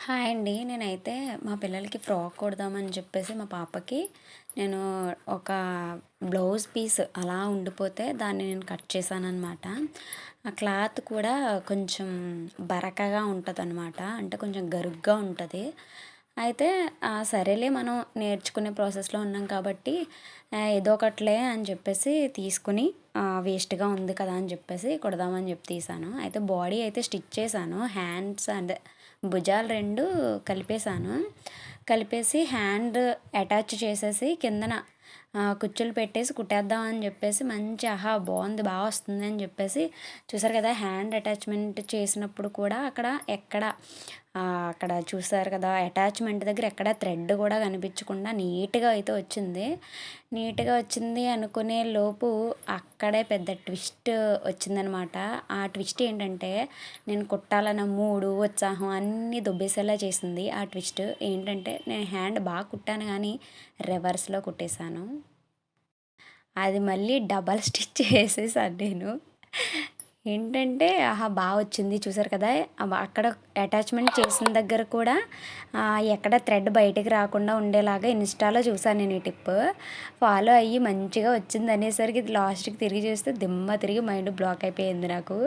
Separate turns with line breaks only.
Hi అండి. నేనైతే మా పిల్లలకి ఫ్రాక్ కుడదామని చెప్పేసి మా పాపకి నేను ఒక బ్లౌజ్ పీస్ అలా ఉండిపోతే దాన్ని నేను కట్ చేశాననమాట. ఆ క్లాత్ కూడా కొంచెం బరకగా ఉంటదనమాట. అంటే కొంచెం గరుగ్గా ఉంటది. అయితే సరేలే మనం నేర్చుకునే ప్రాసెస్‌లో ఉన్నాం కాబట్టి ఏదో ఒకటిలే అని చెప్పేసి తీసుకొని వేస్ట్‌గా ఉంది కదా అని చెప్పేసి కుడదామని చెప్పి తీశాను. అయితే బాడీ అయితే స్టిచ్ చేశాను. హ్యాండ్స్ అండ్ భుజాలు 2 కలిపేసాను. కలిపేసి హ్యాండ్ అటాచ్ చేసేసి కిందన కుచ్చులు పెట్టేసి కుట్టేద్దాం అని చెప్పేసి మంచి బాగుంది వస్తుంది అని చెప్పేసి చూసారు కదా! హ్యాండ్ అటాచ్‌మెంట్ చేసినప్పుడు కూడా అక్కడ చూసారు కదా! అటాచ్‌మెంట్ దగ్గర ఎక్కడ థ్రెడ్ కూడా కనిపించకుండా నీట్‌గా అయితే వచ్చింది. నీట్‌గా వచ్చింది అనుకునే లోపు అక్కడే పెద్ద ట్విస్ట్ వచ్చిందనమాట. ఆ ట్విస్ట్ ఏంటంటే నేను కుట్టాలన్న మూడు, ఉత్సాహం అన్నీ దొబ్బేసేలా చేసింది. ఆ ట్విస్ట్ ఏంటంటే నేను హ్యాండ్ బాగా కుట్టాను కానీ రివర్స్‌లో కుట్టేశాను. అది మళ్ళీ డబల్ స్టిచ్ చేసేసాను నేను. ఏంటంటే వచ్చింది చూసారు కదా! అక్కడ అటాచ్‌మెంట్ చేసిన దగ్గర కూడా ఎక్కడ థ్రెడ్ బయటికి రాకుండా ఉండేలాగా ఇన్‌స్టాలో చూసాను నేను ఈ టిప్. ఫాలో అయ్యి మంచిగా వచ్చిందనేసరికి లాస్ట్‌కి తిరిగి చూస్తే దిమ్మ తిరిగి మైండ్ బ్లాక్ అయిపోయింది నాకు.